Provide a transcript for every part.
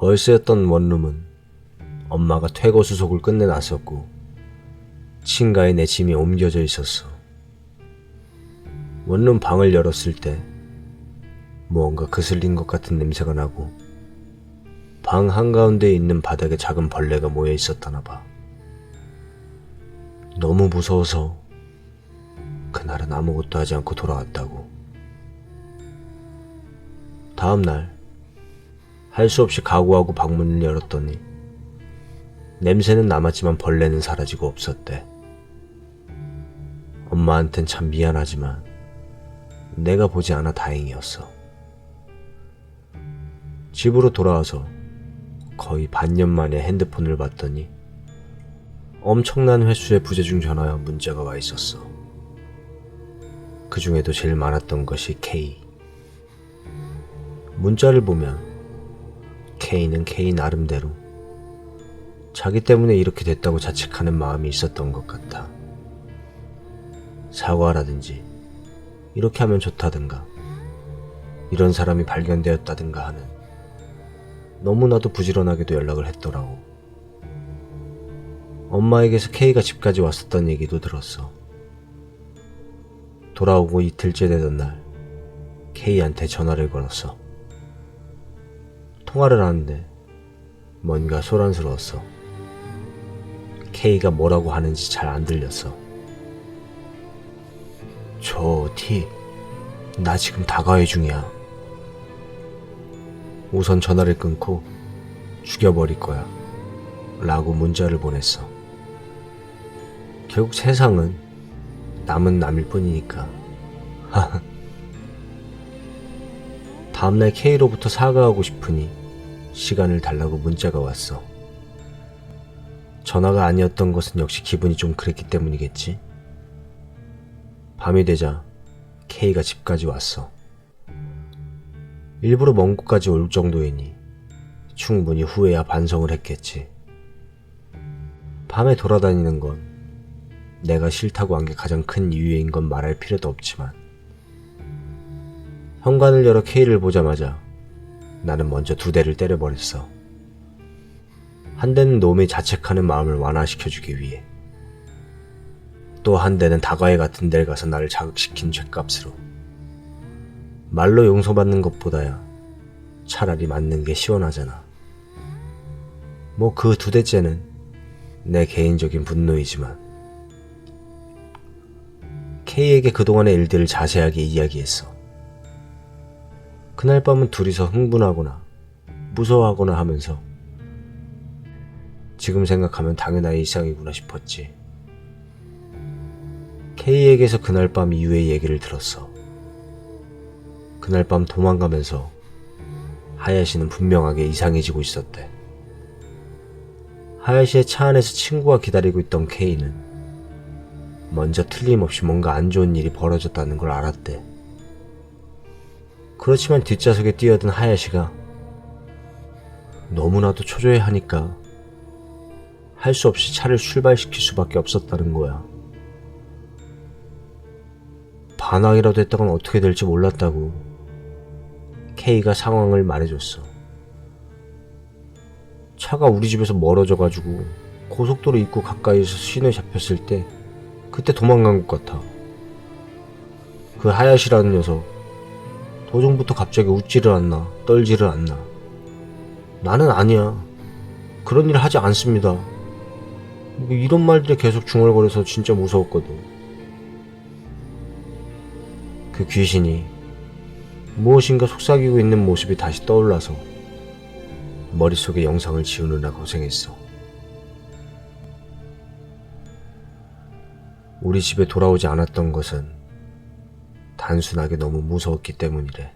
월세였던 원룸은 엄마가 퇴거 수속을 끝내놨었고 층가에 내 짐이 옮겨져 있었어. 원룸 방을 열었을 때 무언가 그슬린 것 같은 냄새가 나고 방 한가운데에 있는 바닥에 작은 벌레가 모여 있었다나 봐. 너무 무서워서 그날은 아무것도 하지 않고 돌아왔다고. 다음날 할 수 없이 각오하고 방문을 열었더니 냄새는 남았지만 벌레는 사라지고 없었대. 엄마한텐 참 미안하지만 내가 보지 않아 다행이었어. 집으로 돌아와서 거의 반년 만에 핸드폰을 봤더니 엄청난 횟수의 부재중 전화와 문자가 와 있었어. 그 중에도 제일 많았던 것이 K. 문자를 보면 K는 K 나름대로 자기 때문에 이렇게 됐다고 자책하는 마음이 있었던 것 같아. 사과라든지 이렇게 하면 좋다든가 이런 사람이 발견되었다든가 하는 너무나도 부지런하게도 연락을 했더라고. 엄마에게서 K가 집까지 왔었던 얘기도 들었어. 돌아오고 이틀째 되던 날 K한테 전화를 걸었어. 통화를 하는데 뭔가 소란스러웠어. K가 뭐라고 하는지 잘 안 들렸어. 저 T, 나 지금 다가회 중이야. 우선 전화를 끊고 죽여버릴 거야 라고 문자를 보냈어. 결국 세상은 남은 남일 뿐이니까. 다음날 K로부터 사과하고 싶으니 시간을 달라고 문자가 왔어. 전화가 아니었던 것은 역시 기분이 좀 그랬기 때문이겠지. 밤이 되자 K가 집까지 왔어. 일부러 먼 곳까지 올 정도이니 충분히 후회야 반성을 했겠지. 밤에 돌아다니는 건 내가 싫다고 한 게 가장 큰 이유인 건 말할 필요도 없지만 현관을 열어 K를 보자마자 나는 먼저 2대를 때려버렸어. 한 대는 놈이 자책하는 마음을 완화시켜주기 위해, 또 한 대는 다과회 같은 데를 가서 나를 자극시킨 죗값으로. 말로 용서받는 것보다야 차라리 맞는 게 시원하잖아. 뭐 그 2대째는 내 개인적인 분노이지만 K에게 그동안의 일들을 자세하게 이야기했어. 그날 밤은 둘이서 흥분하거나 무서워하거나 하면서 지금 생각하면 당연한 일상이구나 싶었지. K에게서 그날 밤 이후의 얘기를 들었어. 그날 밤 도망가면서 하야시는 분명하게 이상해지고 있었대. 하야시의 차 안에서 친구가 기다리고 있던 K는 먼저 틀림없이 뭔가 안 좋은 일이 벌어졌다는 걸 알았대. 그렇지만 뒷좌석에 뛰어든 하야시가 너무나도 초조해하니까 할 수 없이 차를 출발시킬 수밖에 없었다는 거야. 반항이라도 했다간 어떻게 될지 몰랐다고 K가 상황을 말해줬어. 차가 우리 집에서 멀어져가지고 고속도로 입구 가까이에서 신호에 잡혔을 때 그때 도망간 것 같아. 그 하야시라는 녀석 도중부터 갑자기 웃지를 않나 떨지를 않나. 나는 아니야, 그런 일 하지 않습니다, 뭐 이런 말들이 계속 중얼거려서 진짜 무서웠거든. 그 귀신이 무엇인가 속삭이고 있는 모습이 다시 떠올라서 머릿속에 영상을 지우느라 고생했어. 우리 집에 돌아오지 않았던 것은 단순하게 너무 무서웠기 때문이래.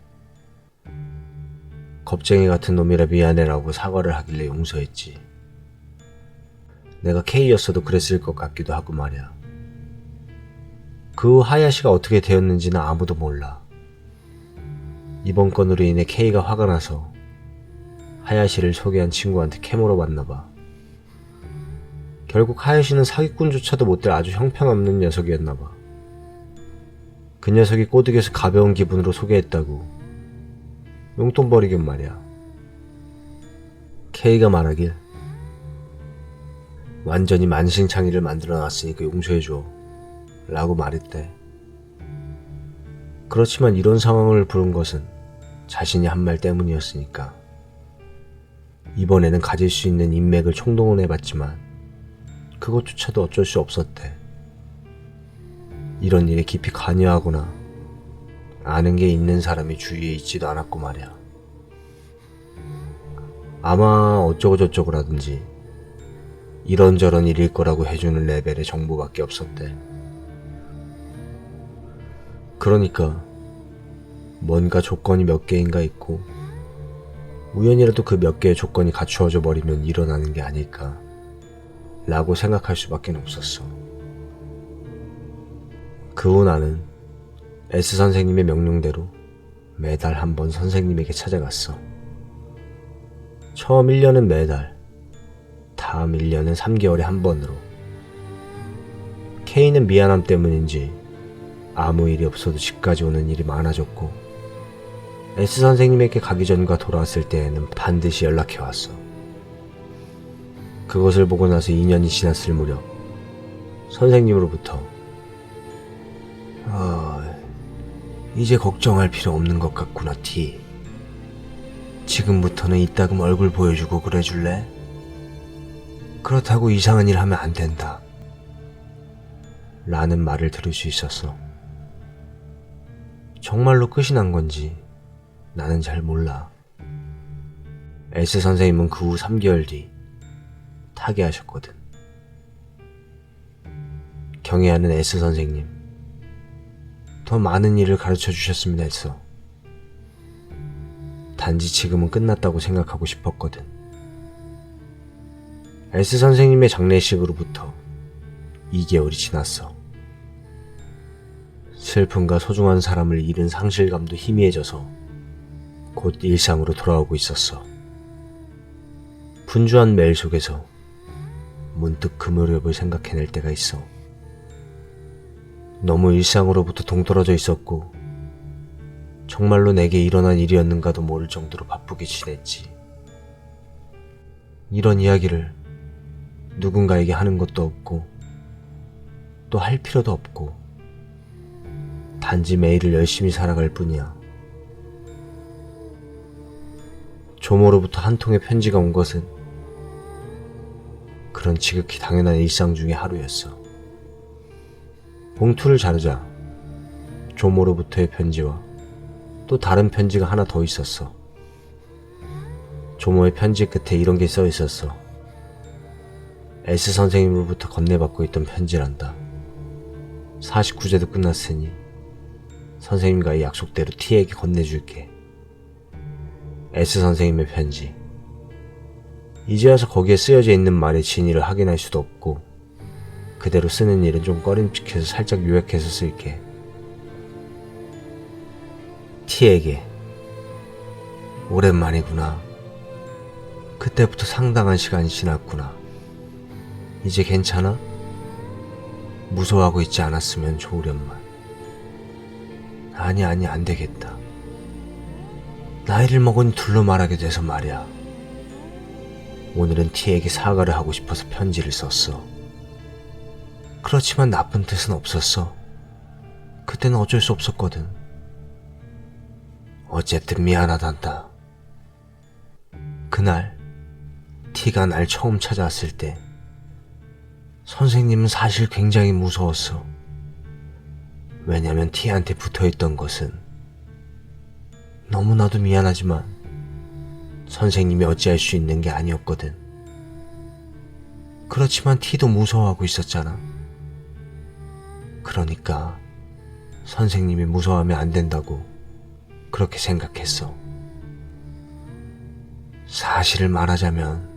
겁쟁이 같은 놈이라 미안해라고 사과를 하길래 용서했지. 내가 K였어도 그랬을 것 같기도 하고 말이야. 그 후 하야시가 어떻게 되었는지는 아무도 몰라. 이번 건으로 인해 K가 화가 나서 하야시를 소개한 친구한테 캐물어 봤나봐. 결국 하야시는 사기꾼조차도 못될 아주 형편없는 녀석이었나봐. 그 녀석이 꼬드겨서 가벼운 기분으로 소개했다고 용돈 버리긴 말이야. K가 말하길 완전히 만신창이를 만들어놨으니까 용서해줘 라고 말했대. 그렇지만 이런 상황을 부른 것은 자신이 한 말 때문이었으니까. 이번에는 가질 수 있는 인맥을 총동원해봤지만 그것조차도 어쩔 수 없었대. 이런 일에 깊이 관여하거나 아는 게 있는 사람이 주위에 있지도 않았고 말이야. 아마 어쩌고저쩌고라든지 이런저런 일일 거라고 해주는 레벨의 정보밖에 없었대. 그러니까 뭔가 조건이 몇 개인가 있고 우연이라도 그 몇 개의 조건이 갖추어져 버리면 일어나는 게 아닐까 라고 생각할 수밖에 없었어. 그 후 나는 S 선생님의 명령대로 매달 한 번 선생님에게 찾아갔어. 처음 1년은 매달, 다음 1년은 3개월에 한 번으로. K는 미안함 때문인지 아무 일이 없어도 집까지 오는 일이 많아졌고 S 선생님에게 가기 전과 돌아왔을 때에는 반드시 연락해왔어. 그것을 보고 나서 2년이 지났을 무렵 선생님으로부터 이제 걱정할 필요 없는 것 같구나 T. 지금부터는 이따금 얼굴 보여주고 그래줄래? 그렇다고 이상한 일 하면 안 된다 라는 말을 들을 수 있었어. 정말로 끝이 난 건지 나는 잘 몰라. S 선생님은 그 후 3개월 뒤 타계하셨거든. 경애하는 S 선생님, 더 많은 일을 가르쳐 주셨으면 했어. 단지 지금은 끝났다고 생각하고 싶었거든. S 선생님의 장례식으로부터 2개월이 지났어. 슬픔과 소중한 사람을 잃은 상실감도 희미해져서 곧 일상으로 돌아오고 있었어. 분주한 매일 속에서 문득 그 무렵을 생각해낼 때가 있어. 너무 일상으로부터 동떨어져 있었고 정말로 내게 일어난 일이었는가도 모를 정도로 바쁘게 지냈지. 이런 이야기를 누군가에게 하는 것도 없고 또 할 필요도 없고 단지 매일을 열심히 살아갈 뿐이야. 조모로부터 한 통의 편지가 온 것은 그런 지극히 당연한 일상 중의 하루였어. 봉투를 자르자 조모로부터의 편지와 또 다른 편지가 하나 더 있었어. 조모의 편지 끝에 이런 게 써 있었어. S 선생님으로부터 건네받고 있던 편지란다. 49제도 끝났으니 선생님과의 약속대로 T에게 건네줄게. S 선생님의 편지. 이제 와서 거기에 쓰여져 있는 말의 진위를 확인할 수도 없고 그대로 쓰는 일은 좀 꺼림칙해서 살짝 요약해서 쓸게. T에게. 오랜만이구나. 그때부터 상당한 시간이 지났구나. 이제 괜찮아? 무서워하고 있지 않았으면 좋으련만. 아니 안 되겠다. 나이를 먹으니 둘로 말하게 돼서 말이야. 오늘은 T에게 사과를 하고 싶어서 편지를 썼어. 그렇지만 나쁜 뜻은 없었어. 그때는 어쩔 수 없었거든. 어쨌든 미안하단다. 그날 T가 날 처음 찾아왔을 때 선생님은 사실 굉장히 무서웠어. 왜냐면 T한테 붙어있던 것은 너무나도 미안하지만 선생님이 어찌할 수 있는 게 아니었거든. 그렇지만 T도 무서워하고 있었잖아. 그러니까 선생님이 무서워하면 안 된다고 그렇게 생각했어. 사실을 말하자면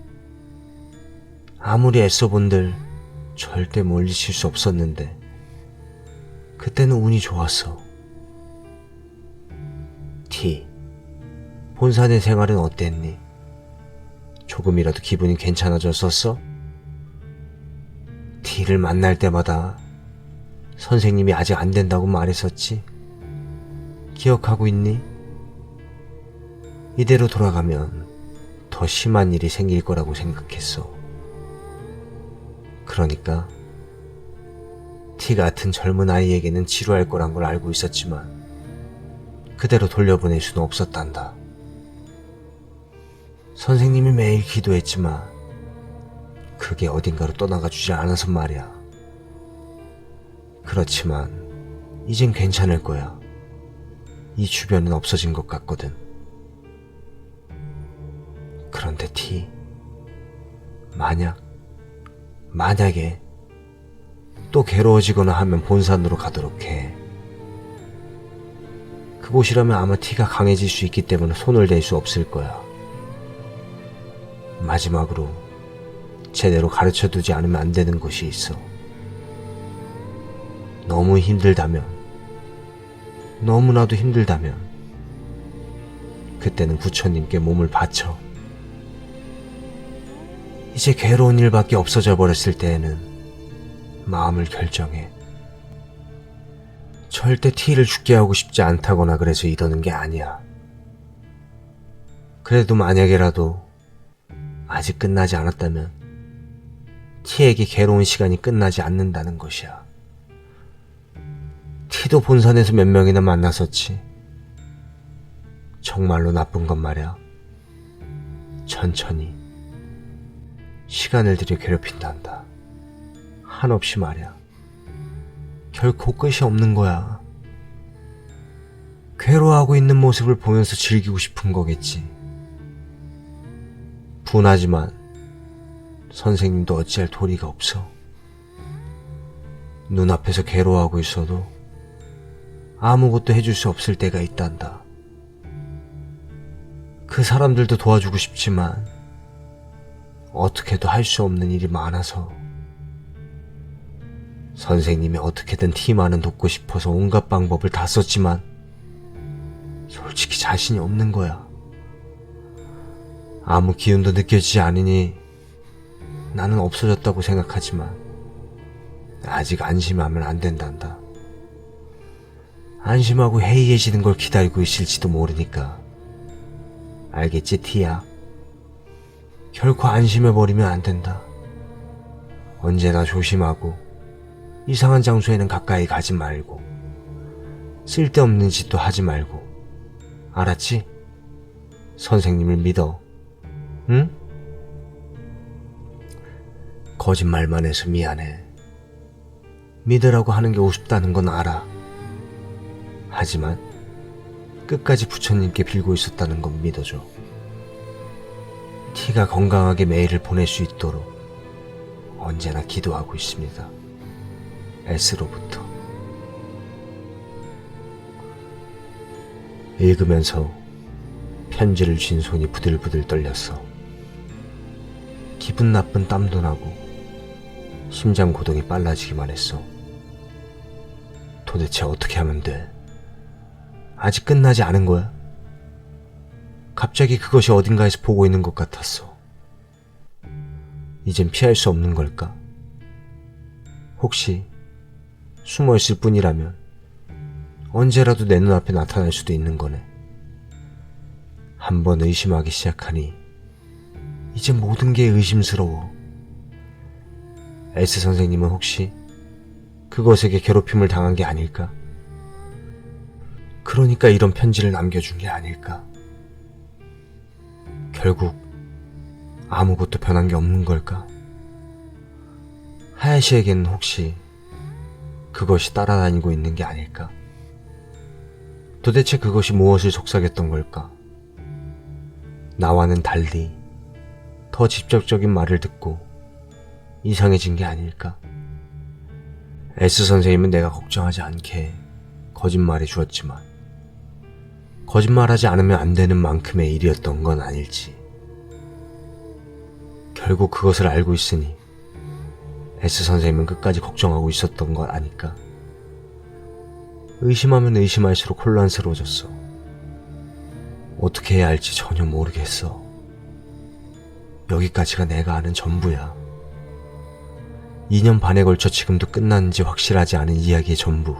아무리 애써본들 절대 물리칠 수 없었는데 그때는 운이 좋았어. T, 본산의 생활은 어땠니? 조금이라도 기분이 괜찮아졌었어? T를 만날 때마다 선생님이 아직 안 된다고 말했었지? 기억하고 있니? 이대로 돌아가면 더 심한 일이 생길 거라고 생각했어. 그러니까 T 같은 젊은 아이에게는 지루할 거란 걸 알고 있었지만 그대로 돌려보낼 수는 없었단다. 선생님이 매일 기도했지만 그게 어딘가로 떠나가 주지 않아서 말이야. 그렇지만 이젠 괜찮을 거야. 이 주변은 없어진 것 같거든. 그런데 T, 만약에 또 괴로워지거나 하면 본산으로 가도록 해. 그곳이라면 아마 T가 강해질 수 있기 때문에 손을 댈 수 없을 거야. 마지막으로 제대로 가르쳐두지 않으면 안 되는 것이 있어. 너무 힘들다면, 너무나도 힘들다면 그때는 부처님께 몸을 바쳐. 이제 괴로운 일밖에 없어져 버렸을 때에는 마음을 결정해. 절대 T를 죽게 하고 싶지 않다거나 그래서 이러는 게 아니야. 그래도 만약에라도 아직 끝나지 않았다면 T에게 괴로운 시간이 끝나지 않는다는 것이야. T도 본산에서 몇 명이나 만났었지. 정말로 나쁜 건 말이야. 천천히 시간을 들여 괴롭힌단다. 한없이 말이야. 결코 끝이 없는 거야. 괴로워하고 있는 모습을 보면서 즐기고 싶은 거겠지. 분하지만 선생님도 어찌할 도리가 없어. 눈앞에서 괴로워하고 있어도 아무것도 해줄 수 없을 때가 있단다. 그 사람들도 도와주고 싶지만 어떻게도 할 수 없는 일이 많아서 선생님이 어떻게든 T만은 돕고 싶어서 온갖 방법을 다 썼지만 솔직히 자신이 없는 거야. 아무 기운도 느껴지지 않으니 나는 없어졌다고 생각하지만 아직 안심하면 안 된단다. 안심하고 해이해지는 걸 기다리고 있을지도 모르니까. 알겠지, T야? 결코 안심해버리면 안 된다. 언제나 조심하고 이상한 장소에는 가까이 가지 말고 쓸데없는 짓도 하지 말고. 알았지? 선생님을 믿어. 응? 거짓말만 해서 미안해. 믿으라고 하는 게 우습다는 건 알아. 하지만 끝까지 부처님께 빌고 있었다는 건 믿어줘. T가 건강하게 매일을 보낼 수 있도록 언제나 기도하고 있습니다. S로부터. 읽으면서 편지를 쥔 손이 부들부들 떨렸어. 기분 나쁜 땀도 나고 심장 고동이 빨라지기만 했어. 도대체 어떻게 하면 돼? 아직 끝나지 않은 거야? 갑자기 그것이 어딘가에서 보고 있는 것 같았어. 이젠 피할 수 없는 걸까? 혹시 숨어있을 뿐이라면 언제라도 내 눈앞에 나타날 수도 있는 거네. 한번 의심하기 시작하니 이제 모든 게 의심스러워. S 선생님은 혹시 그것에게 괴롭힘을 당한 게 아닐까? 그러니까 이런 편지를 남겨준 게 아닐까? 결국 아무것도 변한 게 없는 걸까? 하야시에게는 혹시 그것이 따라다니고 있는 게 아닐까? 도대체 그것이 무엇을 속삭였던 걸까? 나와는 달리 더 직접적인 말을 듣고 이상해진 게 아닐까? S 선생님은 내가 걱정하지 않게 거짓말해 주었지만 거짓말하지 않으면 안 되는 만큼의 일이었던 건 아닐지. 결국 그것을 알고 있으니 S 선생님은 끝까지 걱정하고 있었던 걸 아니까. 의심하면 의심할수록 혼란스러워졌어. 어떻게 해야 할지 전혀 모르겠어. 여기까지가 내가 아는 전부야. 2년 반에 걸쳐 지금도 끝났는지 확실하지 않은 이야기의 전부.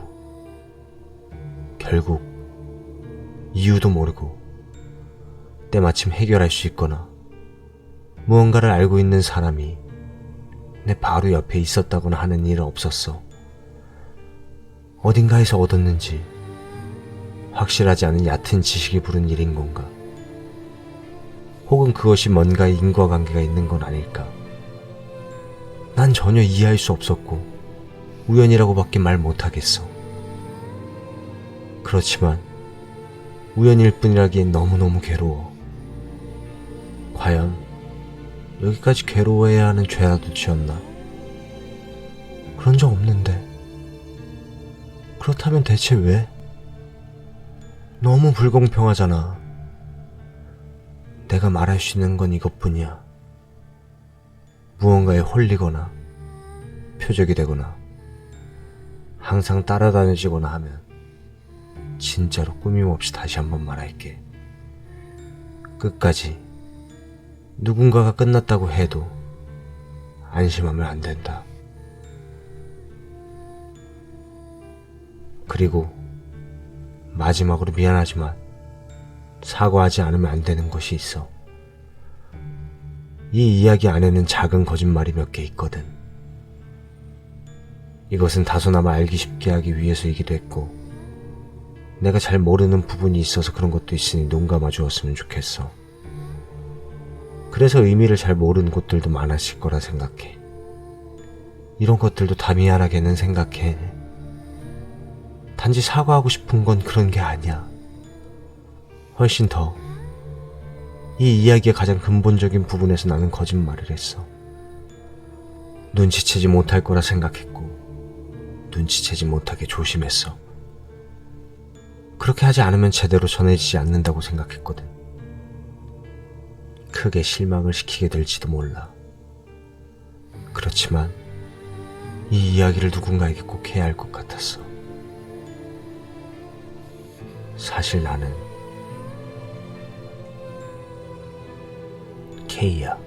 결국 이유도 모르고 때마침 해결할 수 있거나 무언가를 알고 있는 사람이 내 바로 옆에 있었다거나 하는 일은 없었어. 어딘가에서 얻었는지 확실하지 않은 얕은 지식이 부른 일인 건가? 혹은 그것이 뭔가의 인과관계가 있는 건 아닐까? 난 전혀 이해할 수 없었고 우연이라고밖에 말 못하겠어. 그렇지만 우연일 뿐이라기엔 너무너무 괴로워. 과연 여기까지 괴로워해야 하는 죄라도 지었나? 그런 적 없는데. 그렇다면 대체 왜? 너무 불공평하잖아. 내가 말할 수 있는 건 이것뿐이야. 무언가에 홀리거나 표적이 되거나 항상 따라다녀지거나 하면 진짜로 꾸밈없이 다시 한번 말할게. 끝까지 누군가가 끝났다고 해도 안심하면 안 된다. 그리고 마지막으로 미안하지만 사과하지 않으면 안 되는 것이 있어. 이 이야기 안에는 작은 거짓말이 몇 개 있거든. 이것은 다소나마 알기 쉽게 하기 위해서이기도 했고 내가 잘 모르는 부분이 있어서 그런 것도 있으니 눈 감아 주었으면 좋겠어. 그래서 의미를 잘 모르는 곳들도 많았을 거라 생각해. 이런 것들도 다 미안하게는 생각해. 단지 사과하고 싶은 건 그런 게 아니야. 훨씬 더 이 이야기의 가장 근본적인 부분에서 나는 거짓말을 했어. 눈치채지 못할 거라 생각했고 눈치채지 못하게 조심했어. 그렇게 하지 않으면 제대로 전해지지 않는다고 생각했거든. 크게 실망을 시키게 될지도 몰라. 그렇지만 이 이야기를 누군가에게 꼭 해야 할 것 같았어. 사실 나는 K야.